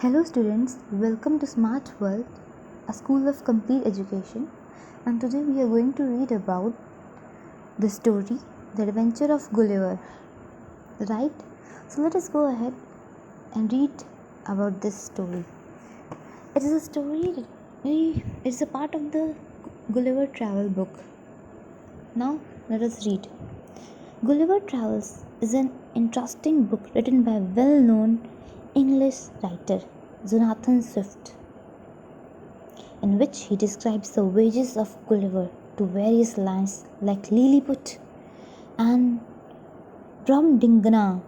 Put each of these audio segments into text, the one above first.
Hello students, welcome to Smart World, a school of complete education. And today we are going to read about the story, The Adventure of Gulliver. Right? So let us go ahead and read about this story. It is a story, it's a part of the Gulliver travel book. Now let us read. Gulliver Travels is an interesting book written by well-known English writer Jonathan Swift, in which he describes the voyages of Gulliver to various lands like Lilliput and Brobdingnag.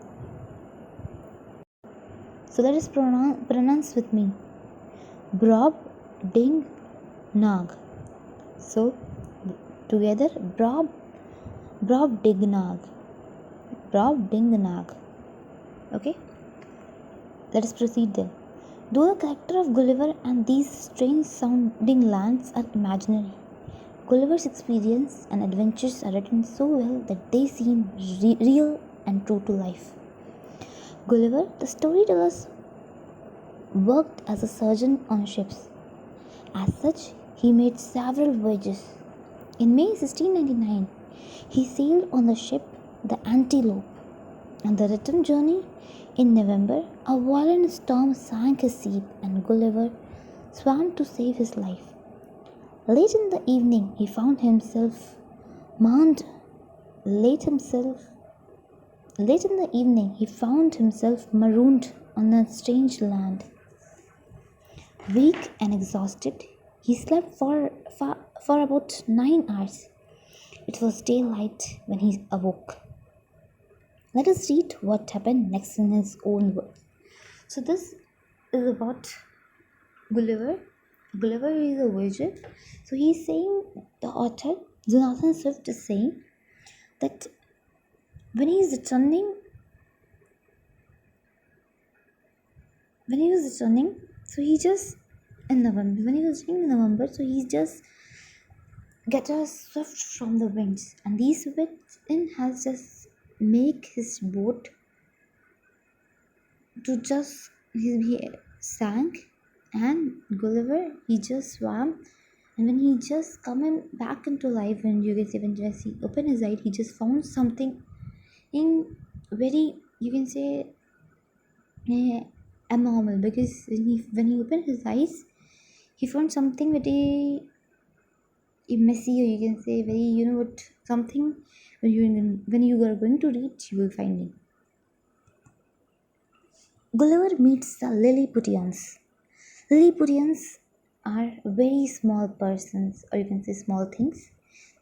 So let us pronounce with me Brobdingnag. So together Brobdingnag. Brobdingnag. Okay, let us proceed then. Though the character of Gulliver and these strange sounding lands are imaginary, Gulliver's experience and adventures are written so well that they seem real and true to life. Gulliver, the storyteller, worked as a surgeon on ships. As such, he made several voyages. In May 1699, he sailed on the ship the Antelope. On the return journey in November, a violent storm sank his ship and Gulliver swam to save his life. Late in the evening, he found himself marooned. Late in the evening, he found himself marooned on a strange land. Weak and exhausted, he slept for about 9 hours. It was daylight when he awoke. Let us read what happened next in his own words. So this is about Gulliver. Gulliver is a voyager. So he's saying, the author Jonathan Swift is saying that when he was returning, so he just in November. When he was returning in November, so he just get a swift from the winds, and these winds has just make his boat to just he sank, and Gulliver he just swam, and when he just coming back into life, and you can say when just he opened his eyes, he just found something in very, you can say, abnormal, because when he opened his eyes, he found something very messy, or you can say very, what, something when you are going to read, you will find it. Gulliver meets the Lilliputians. Lilliputians are very small persons, or you can say small things.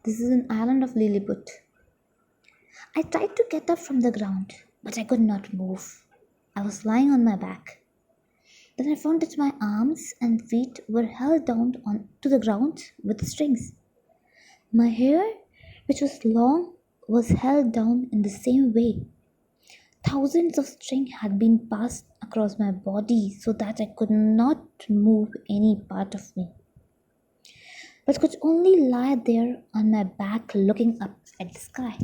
This is an island of Lilliput. I tried to get up from the ground, but I could not move. I was lying on my back. Then I found that my arms and feet were held down to the ground with strings. My hair, which was long, was held down in the same way. Thousands of strings had been passed across my body so that I could not move any part of me, but could only lie there on my back looking up at the sky.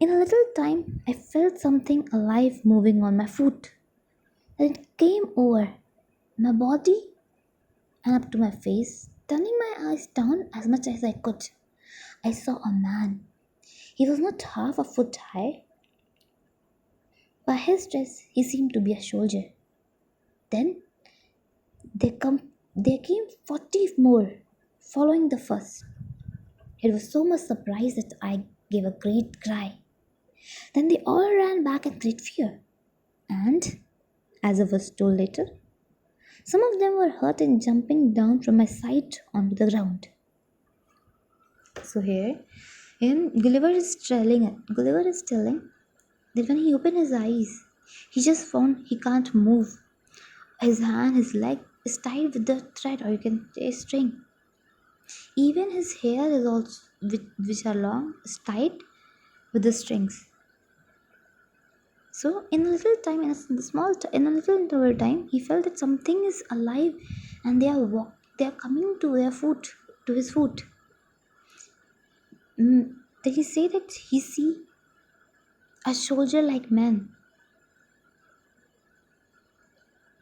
In a little time, I felt something alive moving on my foot. Then it came over my body and up to my face. Turning my eyes down as much as I could, I saw a man. He was not half a foot high. By his dress, he seemed to be a soldier. Then there came 40 more, following the first. It was so much surprise that I gave a great cry. Then they all ran back in great fear. And, as I was told later, some of them were hurt in jumping down from my side onto the ground. So here, Gulliver is telling that when he opened his eyes, he just found he can't move. His hand, his leg is tied with the thread, or you can say string. Even his hair is also, which are long, is tied with the strings. So in a little time, in a little interval time, he felt that something is alive, and they are coming to his foot. Then he say that he see a soldier-like man.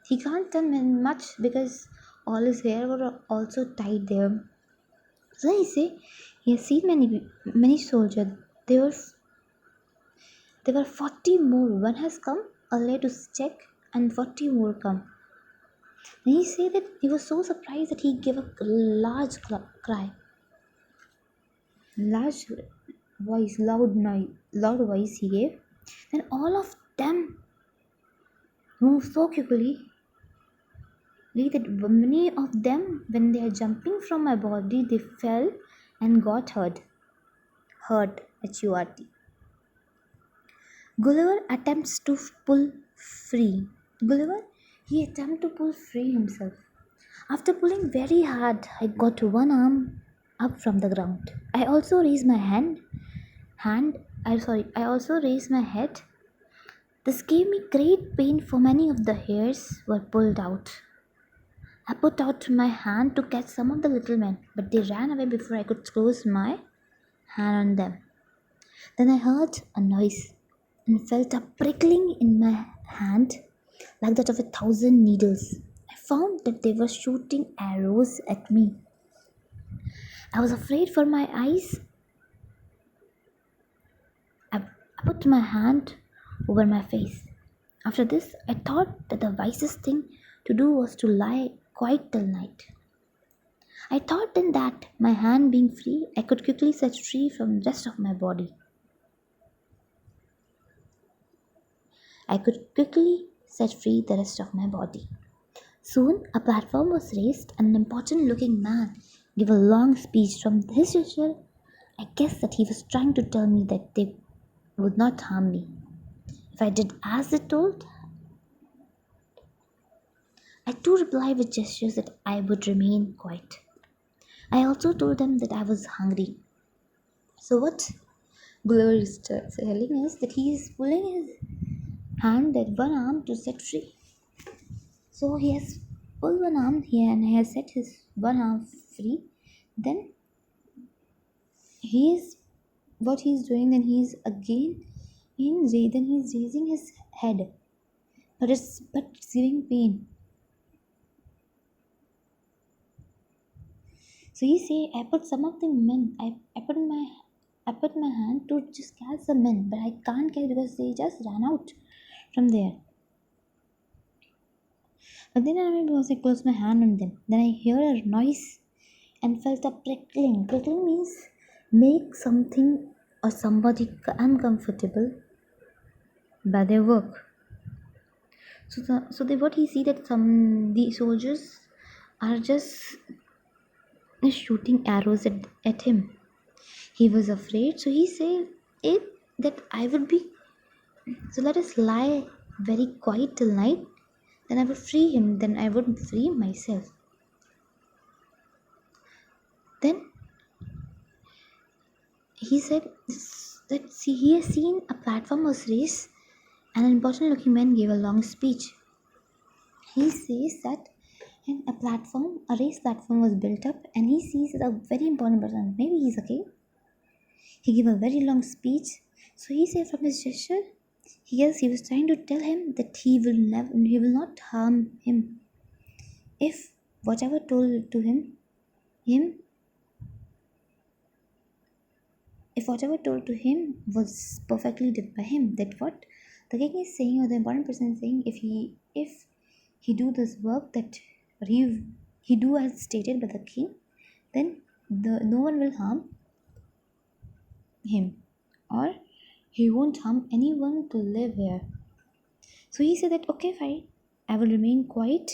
He can't tell me much because all his hair were also tied there. So he say he has seen many soldiers. There were 40 more. One has come earlier to check, and 40 more come. Then he said that he was so surprised that he gave a large cry, large loud voice he gave. Then all of them moved so quickly that many of them, when they are jumping from my body, they fell and got hurt. Hurt, H-U-R-T. Gulliver attempts to pull free. Gulliver, he attempted to pull free himself. After pulling very hard, I got one arm up from the ground. I also raised my I also raised my head. This gave me great pain, for many of the hairs were pulled out. I put out my hand to catch some of the little men, but they ran away before I could close my hand on them. Then I heard a noise and felt a prickling in my hand like that of 1,000 needles. I found that they were shooting arrows at me. I was afraid for my eyes. I put my hand over my face. After this, I thought that the wisest thing to do was to lie quiet till night. I thought then that, my hand being free, I could quickly set free from the rest of my body. I could quickly set free the rest of my body. Soon a platform was raised and an important looking man gave a long speech. From his gesture, I guessed that he was trying to tell me that they would not harm me. If I did as they told, I too replied with gestures that I would remain quiet. I also told them that I was hungry. So what Gulliver is telling us that he is pulling his hand at one arm to set free. So he has pulled one arm here and he has set his one arm free. Then he is what he is doing. Then he is again then he is raising his head, but it's giving pain. So he say, I put some of the men. I put my hand to just catch the men, but I can't catch because they just ran out from there. But then I remember because I closed my hand on them. Then I hear a noise and felt a prickling. Prickling means make something or somebody uncomfortable by their work. What he see that the soldiers are just shooting arrows at him. He was afraid, so he said it that I would be. So let us lie very quiet till night. Then I would free him. Then I would free myself. Then he said that he has seen a platform was raised and an important looking man gave a long speech. He says that a raised platform was built up and he sees a very important person. Maybe he's a king. He gave a very long speech. So he said from his gesture, he was trying to tell him that he will not harm him. If whatever told to him if whatever told to him was perfectly done by him, that what the king is saying or the important person is saying, if he do this work that he do as stated by the king, then no one will harm him, or he won't harm anyone to live here. So he said that okay fine, I will remain quiet.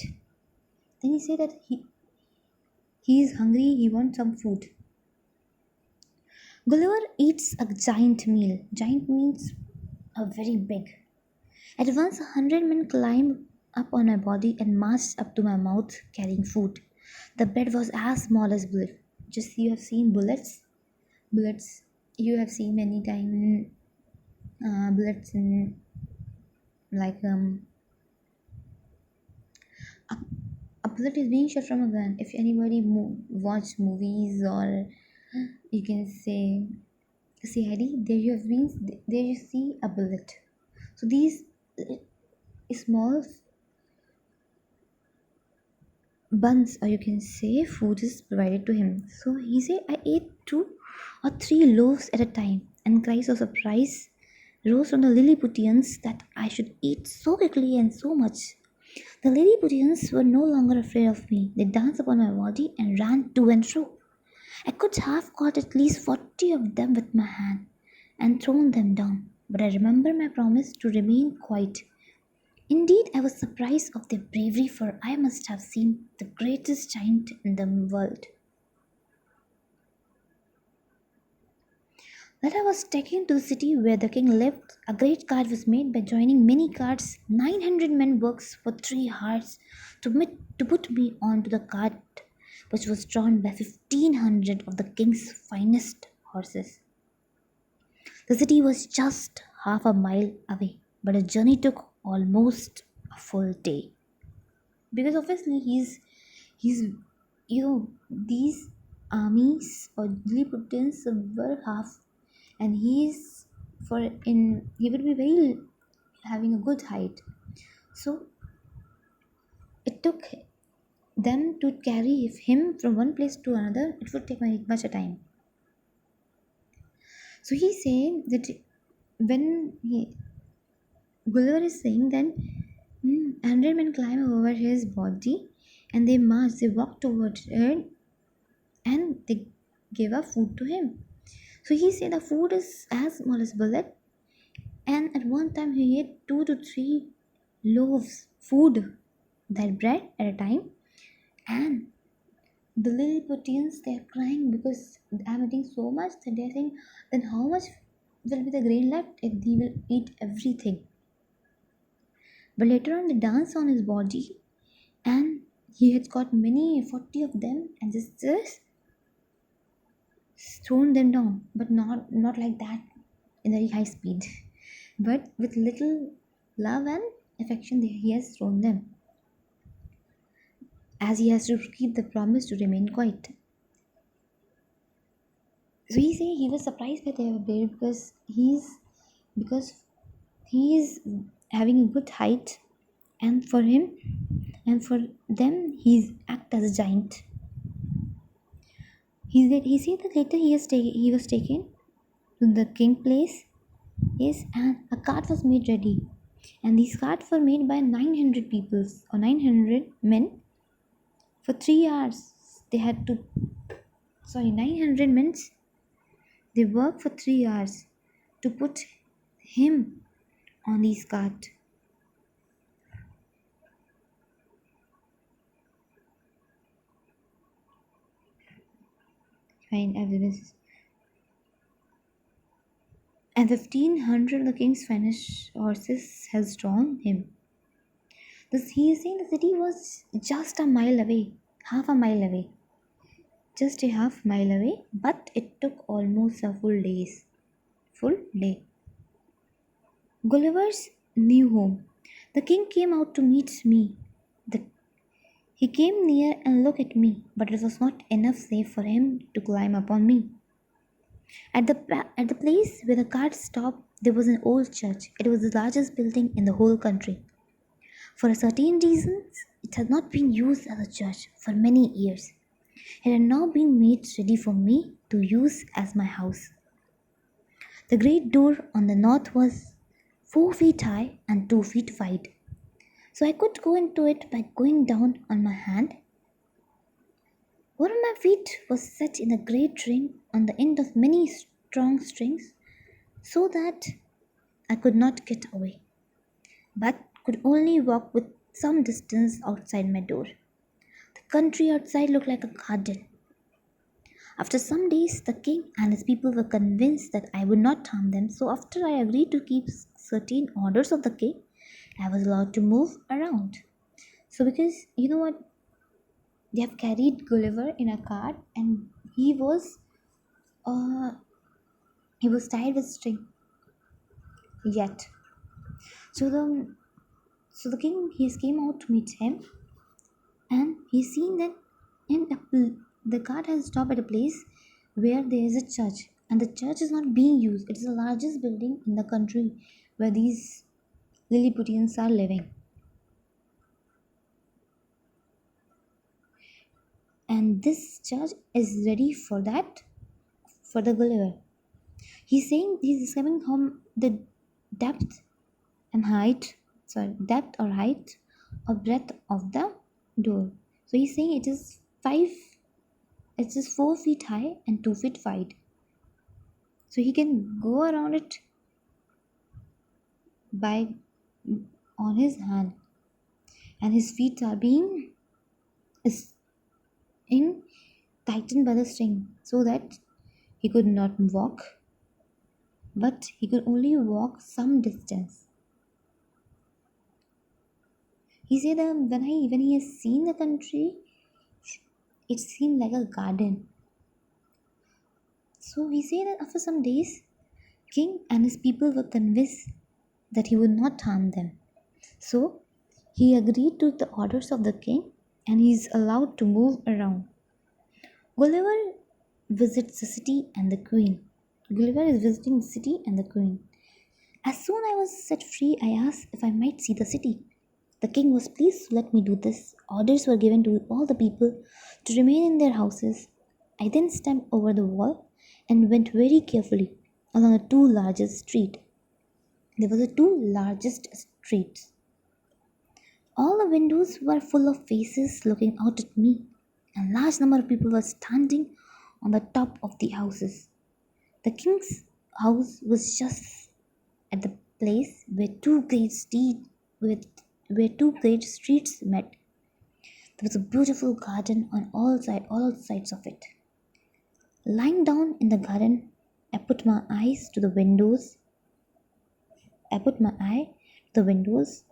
Then he said that he is hungry, he wants some food. Gulliver eats a giant meal. Giant means a very big. At once 100 men climbed up on my body and marched up to my mouth carrying food. The bed was as small as bullet. Just you have seen bullets. Bullets you have seen many times. Bullets in like a, a bullet is being shot from a gun. If anybody watch movies or you can say CID, there you see a bullet. So these small buns, or you can say food is provided to him. So he said, I ate 2 or 3 loaves at a time, and cries of surprise rose from the Lilliputians that I should eat so quickly and so much. The Lilliputians were no longer afraid of me. They danced upon my body and ran to and fro. I could have caught at least 40 of them with my hand and thrown them down, but I remember my promise to remain quiet. Indeed, I was surprised of their bravery, for I must have seen the greatest giant in the world. When I was taken to the city where the king lived, a great cart was made by joining many carts. 900 men worked for 3 hours to put me onto the cart, which was drawn by 1500 of the king's finest horses. The city was just half a mile away, but the journey took almost a full day. Because obviously he's these armies or Lilliputians were half, and he would be very having a good height. So it took them to carry him from one place to another. It would take very much a time. So he's saying that when he Gulliver is saying then 100 men climb over his body and they walk towards it and they gave up food to him. So he said the food is as small as bullet, and at one time he ate 2 to 3 loaves food, that bread at a time, and the Lilliputians they are crying because I'm eating so much that they are saying then how much will be the grain left if he will eat everything. But later on they dance on his body and he has got many 40 of them and just thrown them down, but not like that in very high speed, but with little love and affection he has thrown them, as he has to keep the promise to remain quiet. So he say he was surprised by their bear because he is having a good height, and for him and for them he's act as a giant. He said that later he was taken to the king place. Yes, and a cart was made ready, and these carts were made by 900 people or 900 men for 3 hours. They had to, 900 men. They worked for 3 hours to put him on his cart. Fine evidence. And 1500 of the king's finest horses has drawn him. He is saying the city was just a mile away, half a mile away, just a half mile away, but it took almost a full day. Gulliver's new home. The king came out to meet me. The, he came near and looked at me, but it was not enough safe for him to climb upon me. At the place where the cart stopped, there was an old church. It was the largest building in the whole country. For a certain reason, it had not been used as a church for many years. It had now been made ready for me to use as my house. The great door on the north was 4 feet high and 2 feet wide, so I could go into it by going down on my hand. One of my feet was set in a great ring on the end of many strong strings, so that I could not get away, but could only walk with some distance outside my door. The country outside looked like a garden. After some days, the king and his people were convinced that I would not harm them, so after I agreed to keep certain orders of the king, I was allowed to move around. So, because you know what, they have carried Gulliver in a cart, and uh, he was tied with string. Yet, so the king he came out to meet him, and he's seen that the cart has stopped at a place where there is a church, and the church is not being used. It is the largest building in the country where these Lilliputians are living. and this judge is ready for that, for the Gulliver. He's describing how the depth and height, sorry, depth or height or breadth of the door. So he's saying it is 4 feet high and 2 feet wide. So he can go around it by on his hand, and his feet are being is in tightened by the string so that he could not walk, but he could only walk some distance. He said that when he has seen the country, it seemed like a garden. So he said that after some days, King and his people were convinced that he would not harm them. So he agreed to the orders of the king and he is allowed to move around. Gulliver visits the city and the queen. Gulliver is visiting the city and the queen. As soon I was set free, I asked if I might see the city. The king was pleased to let me do this. Orders were given to all the people to remain in their houses. I then stepped over the wall and went very carefully along the two largest streets. There were the two largest streets. All the windows were full of faces looking out at me. A large number of people were standing on the top of the houses. The king's house was just at the place with where two great streets met. There was a beautiful garden on all sides of it. Lying down in the garden, I put my eyes to the windows. I put my eye to the windows.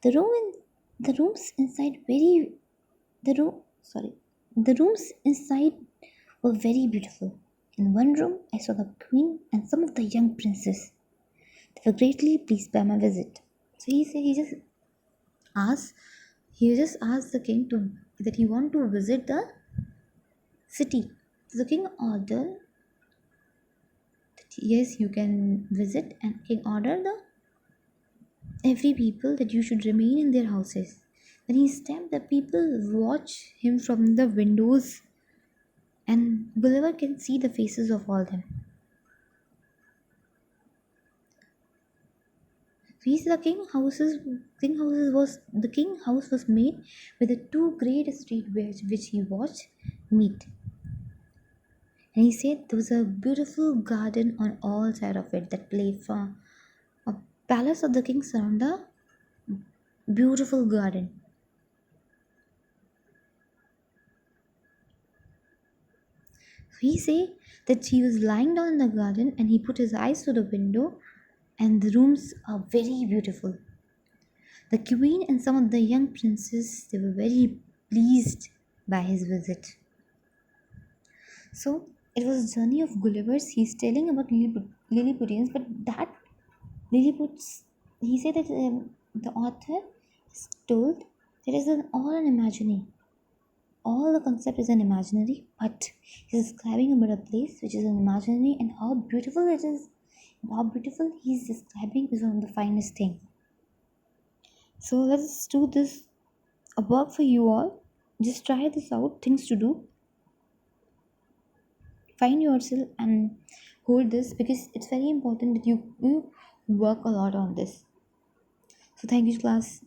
The room in the rooms inside very the room sorry the rooms inside were very beautiful. In one room, I saw the queen and some of the young princes. They were greatly pleased by my visit. So he said asked he just asked the king to that he want to visit the city. So the king ordered that yes, you can visit, and king ordered the every people that you should remain in their houses. When he stepped, the people watch him from the windows, and Gulliver can see the faces of all them. These the king houses was the king house was made with the two great street which he watched meet. And he said there was a beautiful garden on all sides of it that play from a palace of the king surround a beautiful garden. He say that he was lying down in the garden and he put his eyes to the window and the rooms are very beautiful. The queen and some of the young princes they were very pleased by his visit. So it was a journey of Gulliver's. He's telling about Lilliputians, but that Lilliputs, he said that the author is told that it is all an imaginary. All the concept is an imaginary, but he's describing about a place which is an imaginary and how beautiful it is. How beautiful he's describing is one of the finest thing. So let's do this a work for you all. Just try this out. Things to do. Find yourself and hold this because it's very important that you work a lot on this. So thank you class.